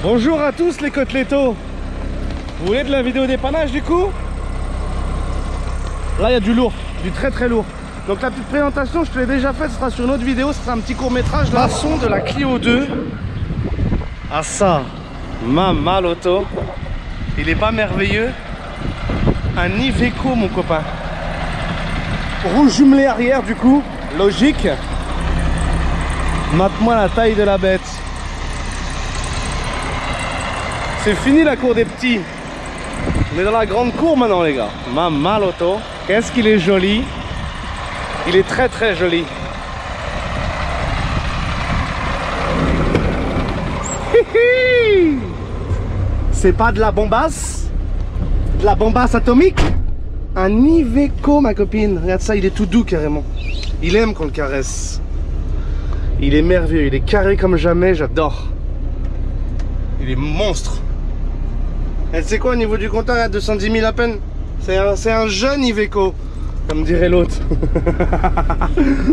Bonjour à tous les côtelettos. Vous voulez de la vidéo dépannage du coup? Là il y a du lourd, du très très lourd. Donc la petite présentation je te l'ai déjà faite, ce sera sur une autre vidéo, ce sera un petit court métrage. Passons de la Clio 2 à ça, ma l'auto. Il est pas merveilleux? Un Iveco mon copain. Roue jumelée arrière du coup, logique. Mate-moi la taille de la bête. C'est fini la cour des petits. On est dans la grande cour maintenant les gars. Ma l'auto. Qu'est-ce qu'il est joli. Il est très très joli. C'est pas de la bombasse? De la bombasse atomique? Un Iveco ma copine. Regarde ça, il est tout doux carrément. Il aime qu'on le caresse. Il est merveilleux, il est carré comme jamais, j'adore. Il est monstre. Et tu sais quoi, au niveau du compteur, à 210 000 à peine. C'est un jeune Iveco, comme dirait l'autre.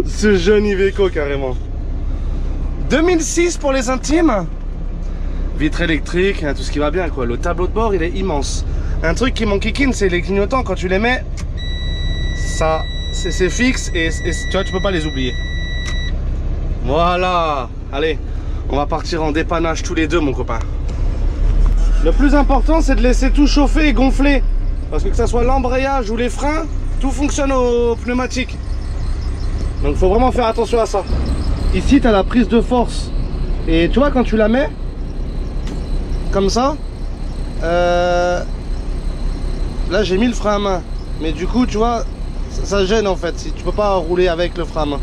Ce jeune Iveco, carrément. 2006 pour les intimes. Vitre électrique, tout ce qui va bien, quoi. Le tableau de bord, il est immense. Un truc qui m'enquiquine, c'est les clignotants. Quand tu les mets, ça, c'est fixe et tu vois, tu peux pas les oublier. Voilà. Allez, on va partir en dépannage tous les deux, mon copain. Le plus important, c'est de laisser tout chauffer et gonfler. Parce que ça soit l'embrayage ou les freins, tout fonctionne au pneumatique. Donc il faut vraiment faire attention à ça. Ici, tu as la prise de force. Et tu vois, quand tu la mets, comme ça, là j'ai mis le frein à main. Mais du coup, tu vois, ça gêne en fait. Si tu peux pas rouler avec le frein à main.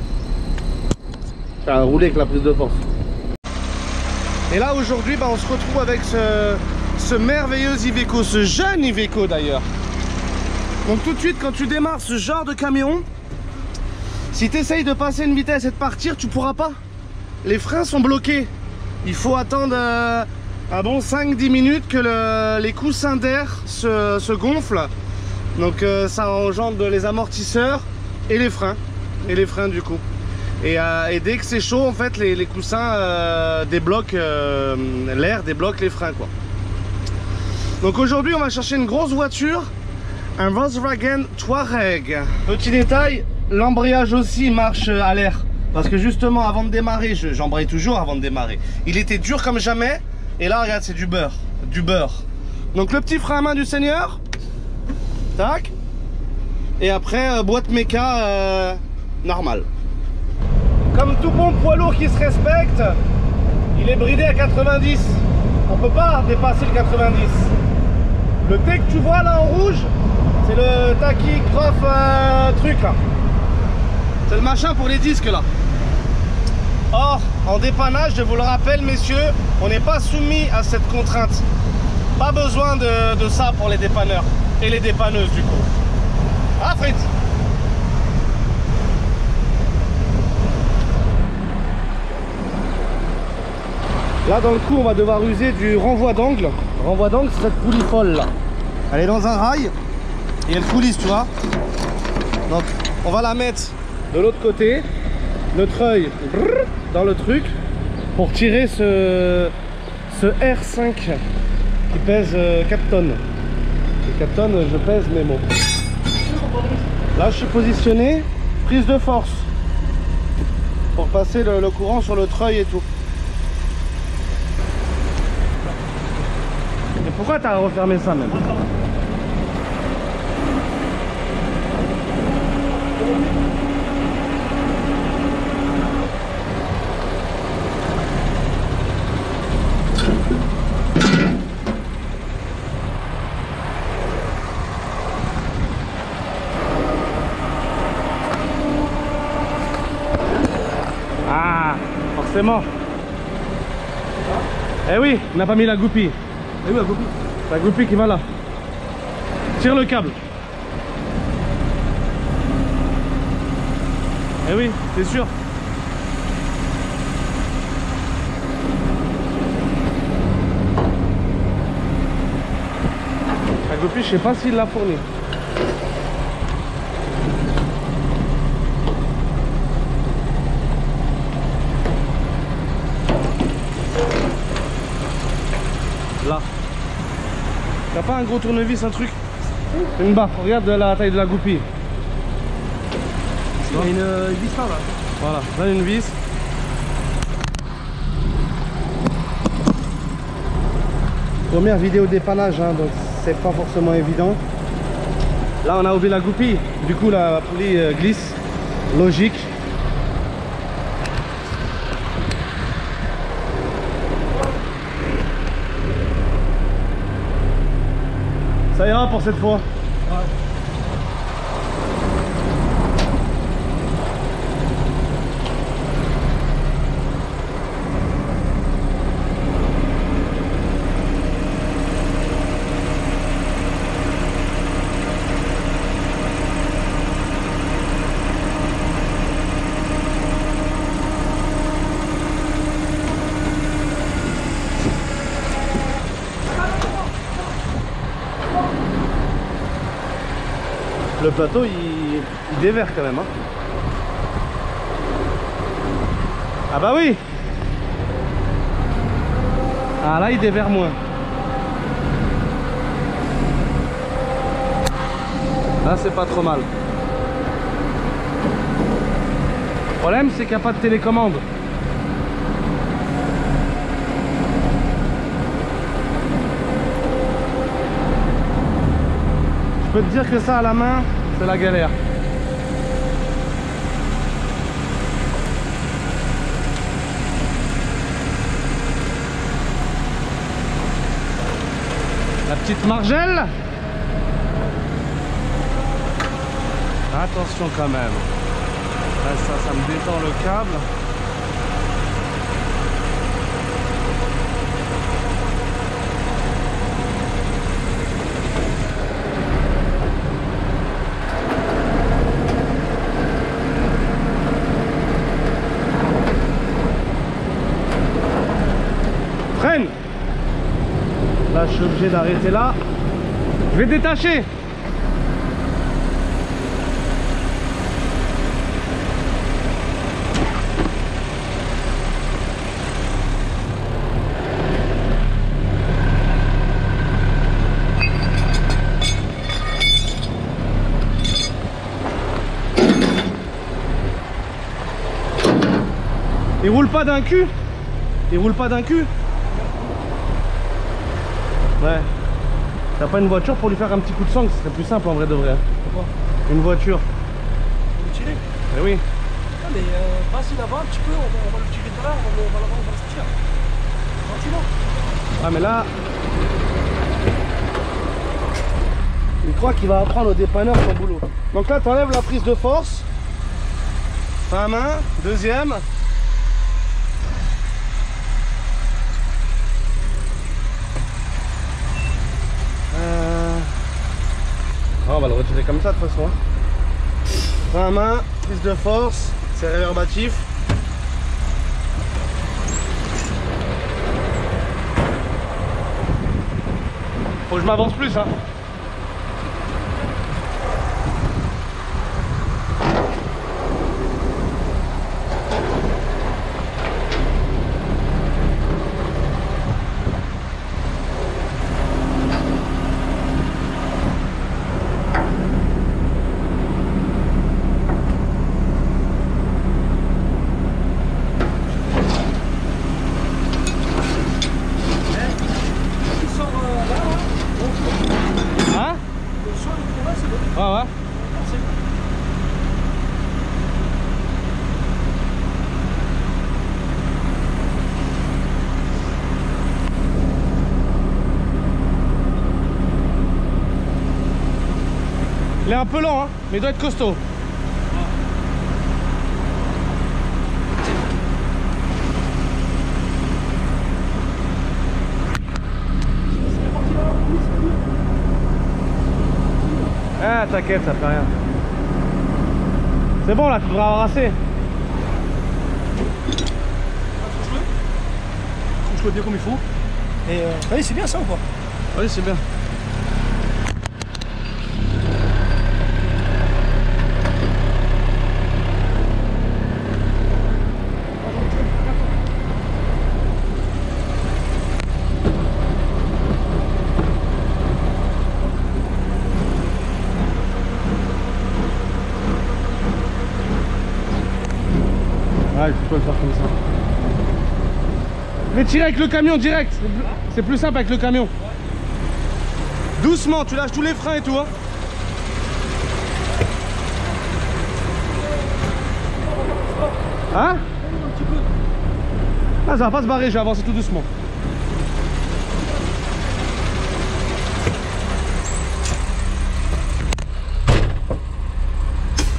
Tu vas rouler avec la prise de force. Et là, aujourd'hui, on se retrouve avec ce merveilleux Iveco, ce jeune Iveco d'ailleurs. Donc tout de suite quand tu démarres ce genre de camion, si tu essayes de passer une vitesse et de partir, tu pourras pas. Les freins sont bloqués. Il faut attendre un bon 5-10 minutes que les coussins d'air se gonflent. Donc ça engendre les amortisseurs et les freins. Et les freins du coup. Et dès que c'est chaud, en fait, les coussins débloquent l'air, débloquent les freins, quoi. Donc aujourd'hui, on va chercher une grosse voiture, un Volkswagen Touareg. Petit détail, l'embrayage aussi marche à l'air. Parce que justement, avant de démarrer, j'embraye toujours avant de démarrer. Il était dur comme jamais. Et là, regarde, c'est du beurre. Du beurre. Donc le petit frein à main du Seigneur. Tac. Et après, boîte méca normale. Comme tout bon poids lourd qui se respecte, il est bridé à 90. On peut pas dépasser le 90. Le T que tu vois là en rouge, c'est le tachygraphe truc là. C'est le machin pour les disques là. Or, en dépannage, je vous le rappelle messieurs, on n'est pas soumis à cette contrainte. Pas besoin de ça pour les dépanneurs et les dépanneuses du coup. Ah Fritz! Là dans le coup on va devoir user du renvoi d'angle. Renvoi d'angle c'est cette poulie folle là. Elle est dans un rail et elle coulisse tu vois. Donc on va la mettre de l'autre côté. Notre œil dans le truc pour tirer ce R5 qui pèse 4 tonnes. Et 4 tonnes je pèse mes mots. Là je suis positionné, prise de force pour passer le courant sur le treuil et tout. Et pourquoi t'as refermé ça même? Ah, forcément. Eh oui, on n'a pas mis la goupille. Eh oui, la goupille. La goupille qui va là. Tire le câble. Eh oui, c'est sûr. La goupille, je sais pas s'il l'a fourni. Là. T'as pas un gros tournevis, un truc? Une barre, regarde la taille de la goupille. Il y a une vis là. Voilà, là une vis. Première vidéo dépannage, hein, donc c'est pas forcément évident. Là on a oublié la goupille, du coup la poulie glisse, logique. Ça ira pour cette fois. Ouais. Le plateau il déverre quand même, hein. Ah bah oui. Ah là il déverre moins. Là c'est pas trop mal. Le problème c'est qu'il n'y a pas de télécommande. Je peux te dire que ça à la main, c'est la galère. La petite margelle. Attention quand même. Là, ça me détend le câble. Freine. Là je suis obligé d'arrêter là. Je vais détacher. Il roule pas d'un cul. Il roule pas d'un cul. Ouais. T'as pas une voiture pour lui faire un petit coup de sang? Ce serait plus simple en vrai de vrai. Pourquoi? Une voiture. On peut le tirer. Mais oui. Ah, mais vas-y là-bas un petit peu, on va le tirer tout à l'heure, on va le sortir. Tranquillement. Ah mais là... il croit qu'il va apprendre au dépanneur son boulot. Donc là t'enlèves la prise de force. Fin à main. Deuxième. Ah, on va le retirer comme ça de toute façon. Frein à main, prise de force, c'est réverbatif. Faut que je m'avance plus, hein. Ouais, ouais. Il est un peu lent, hein, mais il doit être costaud. Ah, t'inquiète, ça fait rien. C'est bon là, tu devras avoir assez. Je vois bien comme il faut. Et allez, c'est bien ça ou pas? Oui, c'est bien. le faire comme ça. Mais tire avec le camion direct. C'est plus simple avec le camion. Doucement, tu lâches tous les freins et tout. Hein. Hein? Ah, ça va pas se barrer, je vais avancer tout doucement.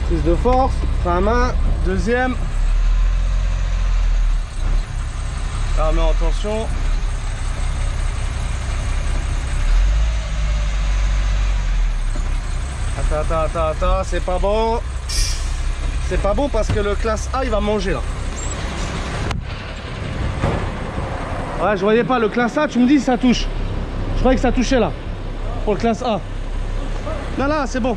Prise de force, frein à main, deuxième. Là, on met en tension. Attends, c'est pas bon. C'est pas bon parce que le classe A, il va manger là. Ouais, je voyais pas le classe A, tu me dis ça touche. Je croyais que ça touchait là. Pour le classe A. Non, là, c'est bon.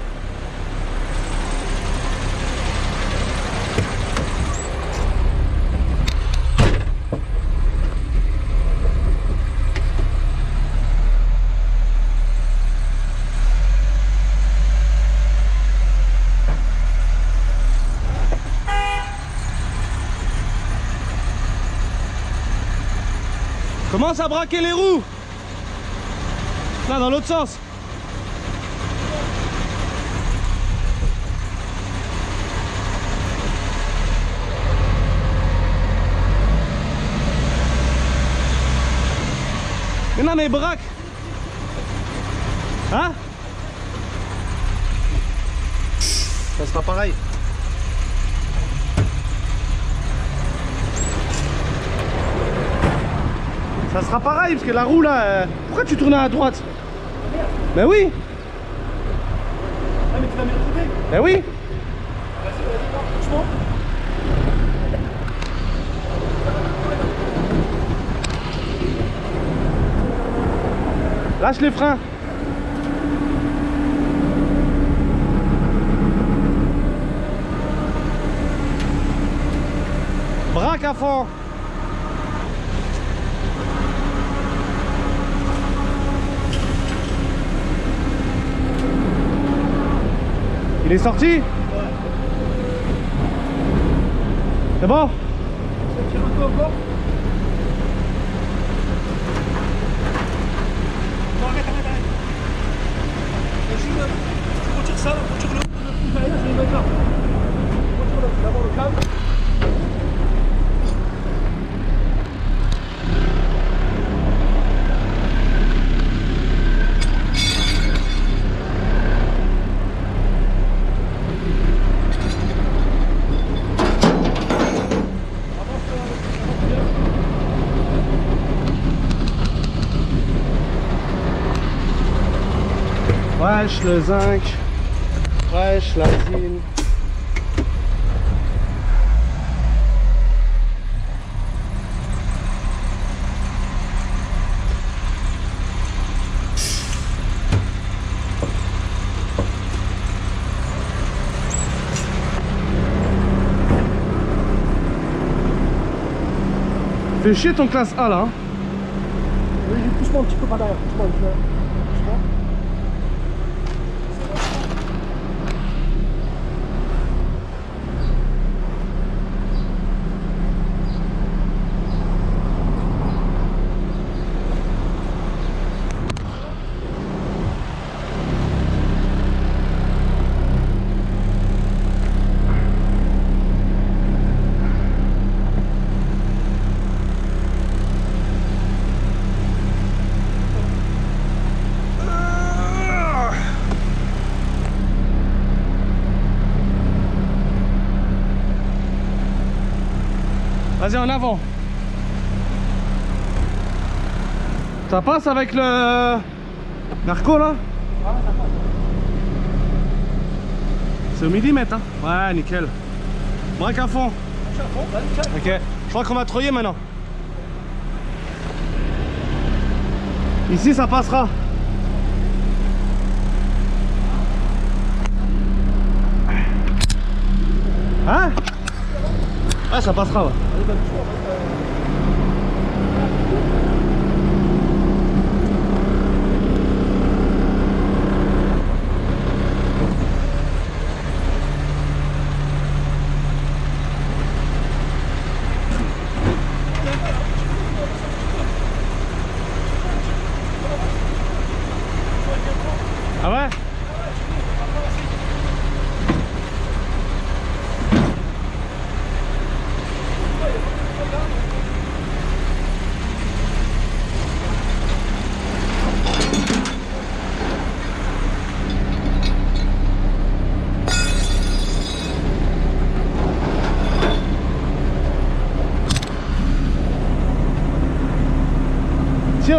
Commence à braquer les roues. Là, dans l'autre sens. Mais non, mais braque. Hein? Ça sera pareil. Ça sera pareil parce que la roue là. Pourquoi tu tournes à droite? Ben oui. Ah mais tu vas me le trouver. Ben oui. Franchement. Lâche les freins. Braque à fond. Il est sorti? Ouais. C'est bon? Tire un peu encore. Non, arrête. Tu retires ça, tu retires le pouce derrière, je vais le mettre là. Tu retires d'abord le câble. Wesh le zinc, wesh la zine. Fais chier ton classe A là. Hein. Oui, pousse-moi un petit peu par derrière. Pousse-moi. Vas-y, en avant. Ça passe avec le narco là? C'est au millimètre hein? Ouais, nickel. Braque à fond. Ok, je crois qu'on va troyer maintenant. Ici ça passera. Hein? Ah, ça passera ouais.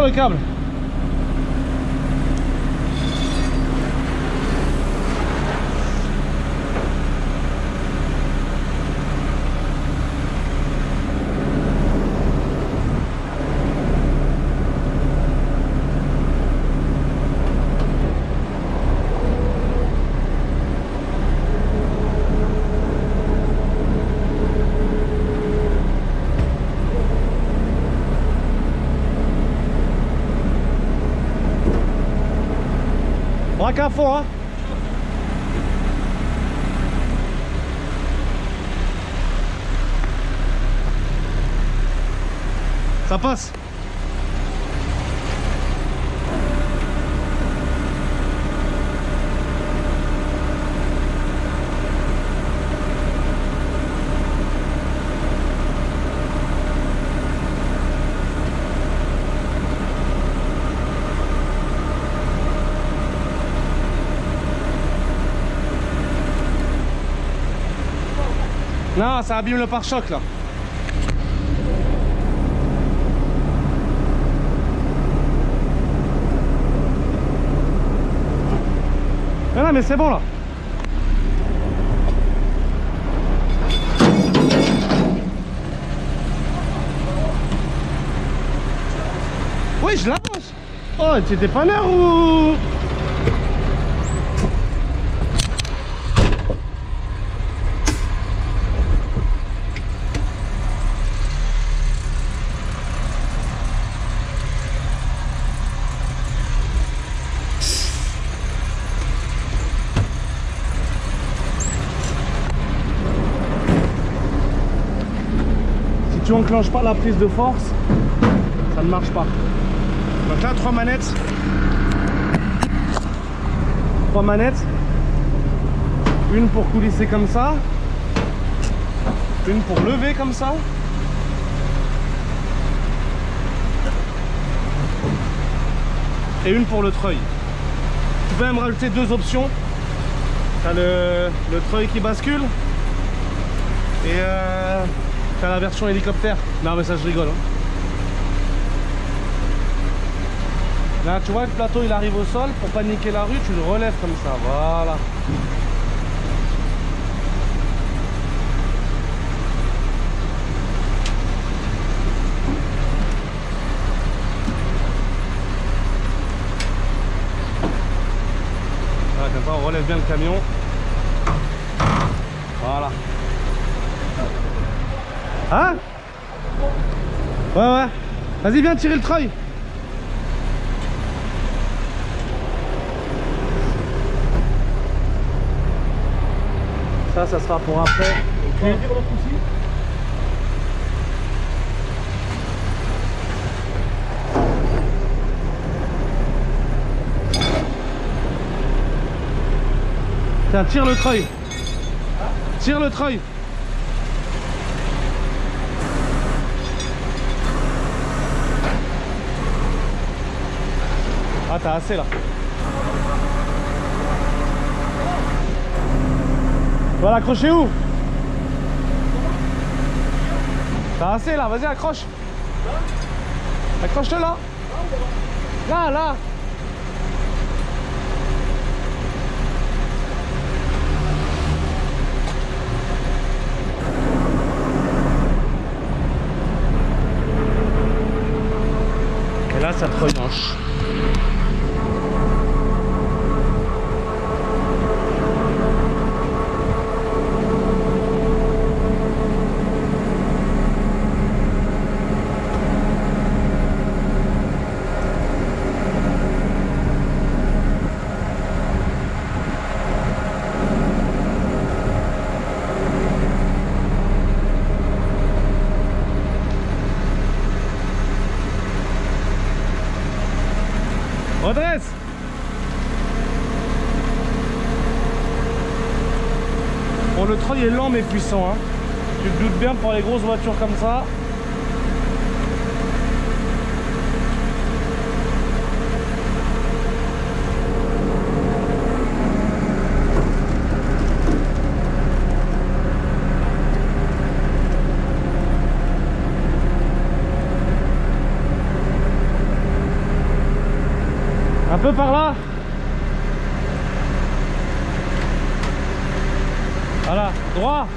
le câble. Braque à fond, hein. Ça passe. Non, ça abîme le pare-choc là. Non, mais c'est bon là. Oui, je l'avance. Oh, tu étais panneur ou... Si tu enclenches pas la prise de force, ça ne marche pas. Donc là, 3 manettes. 3 manettes. Une pour coulisser comme ça. Une pour lever comme ça. Et une pour le treuil. Tu peux même rajouter 2 options. Tu as le treuil qui bascule. Et tu as la version hélicoptère. Non mais ça je rigole. Hein. Là tu vois le plateau il arrive au sol. Pour pas niquer la rue tu le relèves comme ça. Voilà. Voilà, comme ça on relève bien le camion. Voilà. Hein? Ouais ouais. Vas-y viens tirer le treuil. Ça sera pour après. Okay. Tiens, tire le treuil. Tire le treuil. Ah, t'as assez là. Tu vas l'accrocher où? T'as assez là, vas-y accroche. Accroche-le là. Là, là. Et là ça te relanche. Redresse. Bon, le treuil est lent mais puissant, hein. Tu te doutes bien pour les grosses voitures comme ça. Un peu par là. Voilà, droit.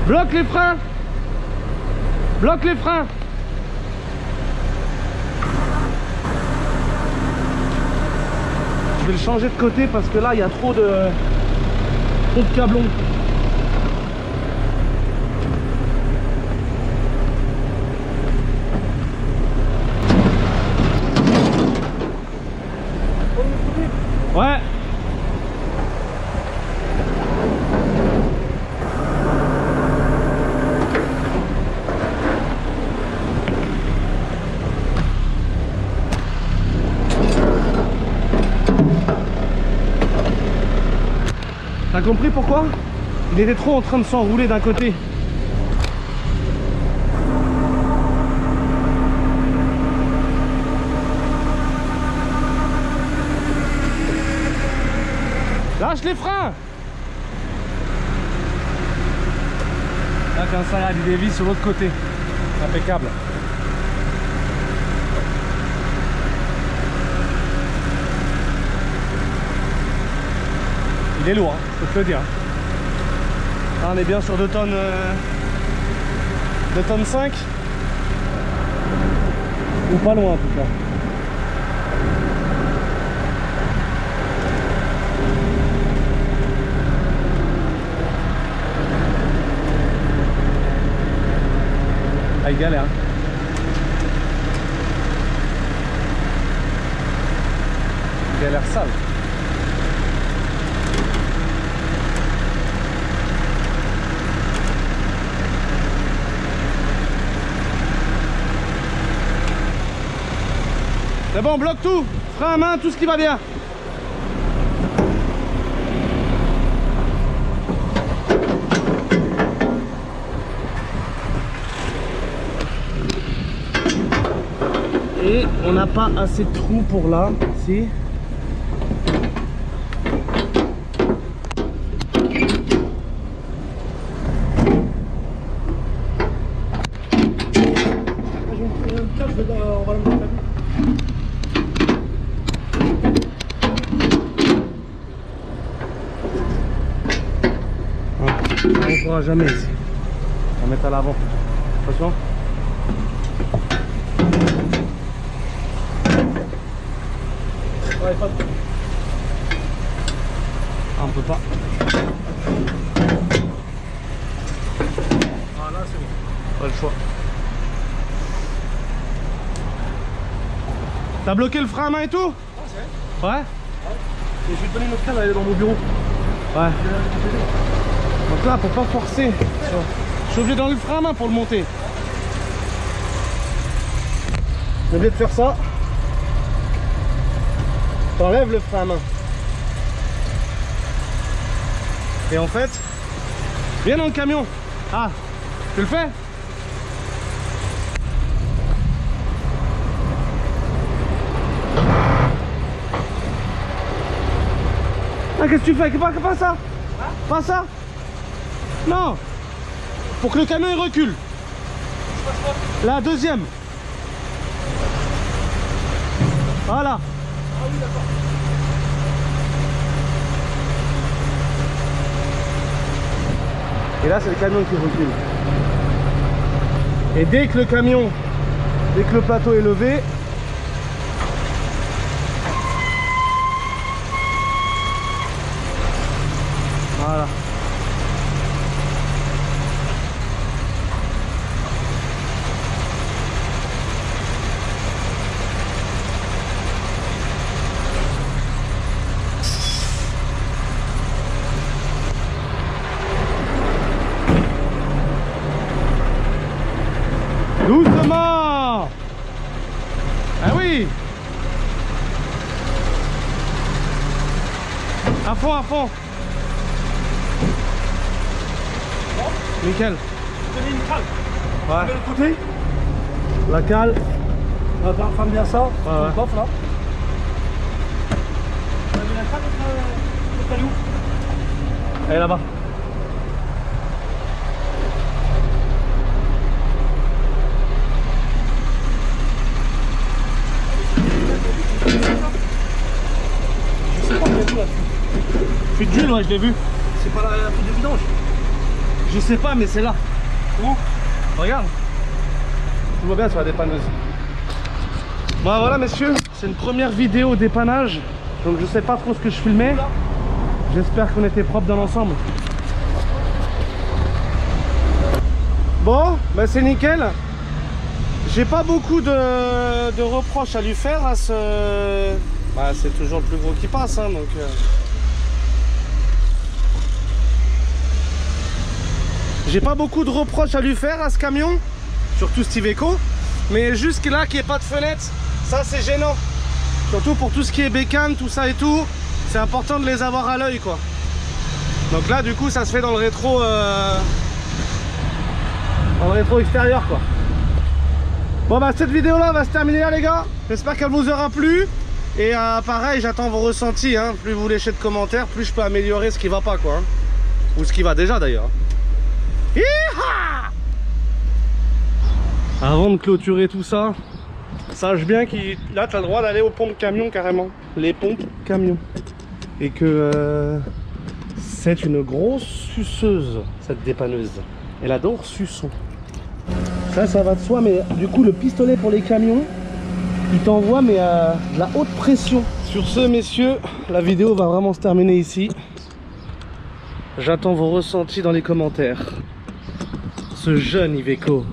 Bloque les freins. Bloque les freins. Je vais le changer de côté parce que là il y a trop de câblons. Ouais. T'as compris pourquoi? Il était trop en train de s'enrouler d'un côté. Lâche les freins. Là comme ça il y a des vis sur l'autre côté. Impeccable. Il est lourd, hein, je peux te le dire. Là, on est bien sur 2 tonnes 5. Ou pas loin en tout cas. Ah, il galère. Il galère sale. C'est bon, bloque tout. Frein à main, tout ce qui va bien. Et on n'a pas assez de trous pour là, si. On ne pourra jamais ici. On va mettre à l'avant. Attention. Ouais, pas de... Ah, on peut pas. Ah là c'est bon. Pas le choix. T'as bloqué le frein à main et tout? Ouais, c'est vrai. Ouais. Et je vais te donner notre cale, elle est dans mon bureau. Ouais. Donc là, pour pas forcer, je suis obligé d'enlever le frein à main pour le monter. J'ai oublié de faire ça. T'enlèves le frein à main. Et en fait, viens dans le camion. Ah, tu le fais? Ah, qu'est-ce que tu fais? Pas ça. Pas ça. Non. Pour que le camion il recule. La deuxième. Voilà. Ah oui, d'accord. Et là c'est le camion qui recule. Et dès que le plateau est levé, voilà. Doucement. Ah oui. À fond, à fond. Nickel. Tenez une cale. Ouais. De l'autre côté. La cale. Ferme bien ça. Ouais, ouais. Le coffre là. Vous avez la cale, le caillou. Elle est là-bas. Fuite d'huile, ouais, je l'ai vu. C'est pas la fuite de vidange? Je sais pas, mais c'est là. Où? Regarde. Tu vois bien sur la dépanneuse. Bon, voilà, messieurs, c'est une première vidéo dépannage. Donc, je sais pas trop ce que je filmais. J'espère qu'on était propre dans l'ensemble. Bon, bah c'est nickel. J'ai pas beaucoup de reproches à lui faire à ce... Bah, c'est toujours le plus gros qui passe, hein, donc... J'ai pas beaucoup de reproches à lui faire à ce camion, surtout cet Iveco, mais jusque là qu'il n'y ait pas de fenêtre, ça c'est gênant. Surtout pour tout ce qui est bécane, tout ça et tout, c'est important de les avoir à l'œil quoi. Donc là du coup ça se fait dans le rétro extérieur quoi. Bon bah cette vidéo là va se terminer là les gars, j'espère qu'elle vous aura plu. Et pareil j'attends vos ressentis, hein. Plus vous léchez de commentaires, plus je peux améliorer ce qui va pas quoi, hein. Ou ce qui va déjà d'ailleurs. Avant de clôturer tout ça, sache bien que là tu as le droit d'aller aux pompes camions carrément. Les pompes camions. Et que c'est une grosse suceuse cette dépanneuse. Elle adore suçon. Ça va de soi, mais du coup le pistolet pour les camions, il t'envoie mais à de la haute pression. Sur ce messieurs, la vidéo va vraiment se terminer ici. J'attends vos ressentis dans les commentaires. Ce jeune Iveco